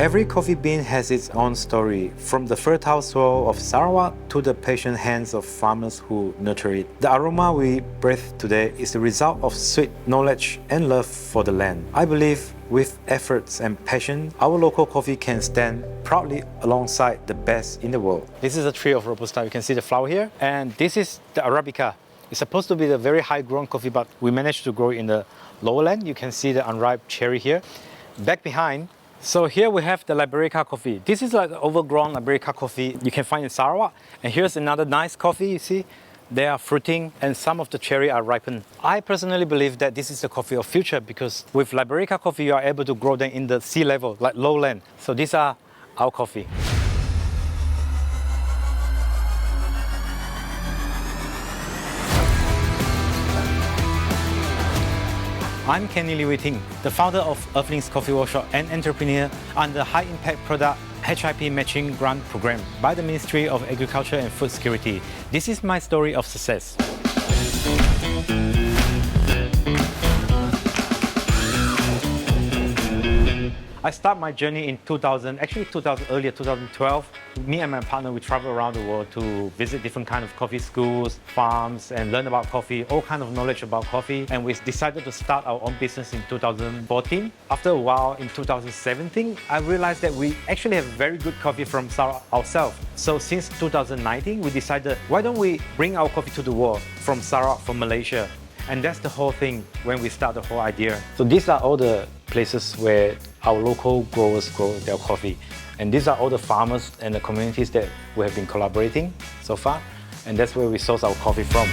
Every coffee bean has its own story, from the fertile soil of Sarawak to the patient hands of farmers who nurture it. The aroma we breathe today is the result of sweet knowledge and love for the land. I believe with efforts and passion, our local coffee can stand proudly alongside the best in the world. This is a tree of Robusta. You can see the flower here. And this is the Arabica. It's supposed to be the very high-grown coffee, but we managed to grow it in the lower land. You can see the unripe cherry here. Back behind, so here we have the Liberica coffee. This is like the overgrown Liberica coffee you can find in Sarawak. And here's another nice coffee, you see. They are fruiting and some of the cherry are ripened. I personally believe that this is the coffee of future because with Liberica coffee, you are able to grow them in the sea level, like lowland. So these are our coffee. I'm 𝐏𝐑𝐿𝐿, the founder of Earthlings Coffee Workshop and entrepreneur under High Impact Product HIP Matching Grant Program by the Ministry of Agriculture and Food Security. This is my story of success. I started my journey in earlier 2012. Me and my partner, we travel around the world to visit different kind of coffee schools, farms, and learn about coffee, all kind of knowledge about coffee. And we decided to start our own business in 2014. After a while, in 2017, I realized that we actually have very good coffee from Sarawak ourselves. So since 2019, we decided, why don't we bring our coffee to the world from Sarawak, from Malaysia? And that's the whole thing when we start the whole idea. So these are all the places where our local growers grow their coffee. And these are all the farmers and the communities that we have been collaborating so far. And that's where we source our coffee from.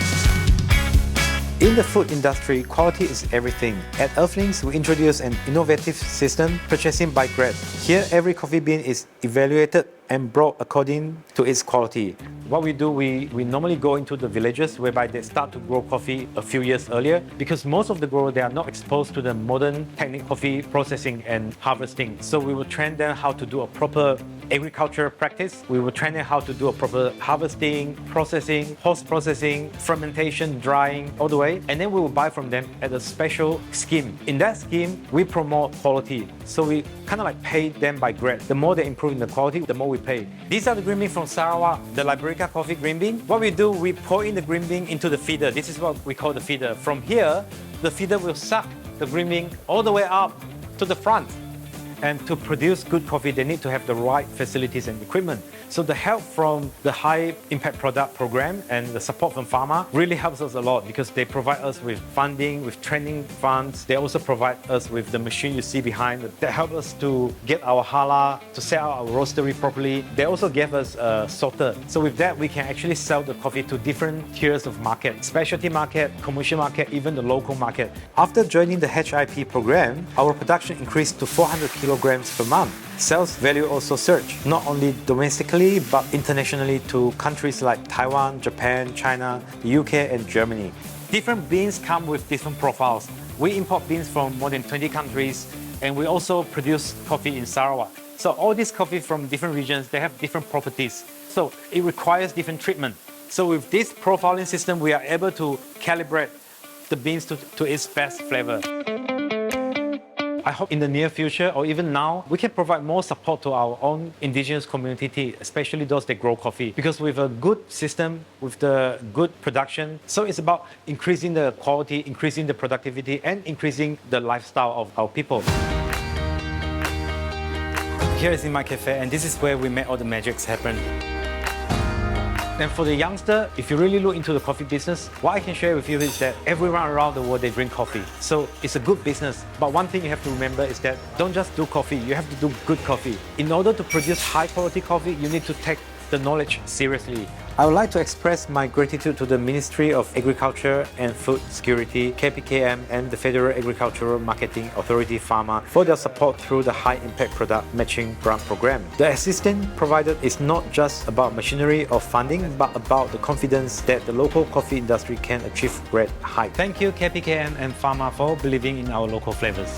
In the food industry, quality is everything. At Earthlings, we introduce an innovative system, purchasing by grade. Here, every coffee bean is evaluated and brought according to its quality. What we do, we normally go into the villages whereby they start to grow coffee a few years earlier because most of the growers, they are not exposed to the modern technique coffee processing and harvesting. So we will train them how to do a proper agriculture practice. We will train them how to do a proper harvesting, processing, post-processing, fermentation, drying, all the way. And then we will buy from them at a special scheme. In that scheme, we promote quality. So we kind of like pay them by grade. The more they improve in the quality, the more we pay. These are the green beans from Sarawak, the Liberica coffee green bean. What we do, we pour in the green bean into the feeder. This is what we call the feeder. From here, the feeder will suck the green bean all the way up to the front. And to produce good coffee, they need to have the right facilities and equipment. So the help from the High Impact Product Program and the support from Pharma really helps us a lot because they provide us with funding, with training funds. They also provide us with the machine you see behind that help us to get our halal, to set out our roastery properly. They also gave us a sorter. So with that, we can actually sell the coffee to different tiers of market, specialty market, commercial market, even the local market. After joining the HIP program, our production increased to 400 kilograms per month. Sales value also surged, not only domestically, but internationally to countries like Taiwan, Japan, China, the UK, and Germany. Different beans come with different profiles. We import beans from more than 20 countries, and we also produce coffee in Sarawak. So all these coffee from different regions, they have different properties. So it requires different treatment. So with this profiling system, we are able to calibrate the beans to its best flavor. I hope in the near future or even now, we can provide more support to our own indigenous community, especially those that grow coffee. Because with a good system, with the good production, so it's about increasing the quality, increasing the productivity, and increasing the lifestyle of our people. Here is in my cafe, and this is where we make all the magics happen. And for the youngster, if you really look into the coffee business, what I can share with you is that everyone around the world, they drink coffee. So it's a good business. But one thing you have to remember is that don't just do coffee, you have to do good coffee. In order to produce high quality coffee, you need to take the knowledge seriously. I would like to express my gratitude to the Ministry of Agriculture and Food Security, KPKM, and the Federal Agricultural Marketing Authority Pharma for their support through the High Impact Product Matching Grant Program. The assistance provided is not just about machinery or funding, but about the confidence that the local coffee industry can achieve great heights. Thank you KPKM and Pharma for believing in our local flavors.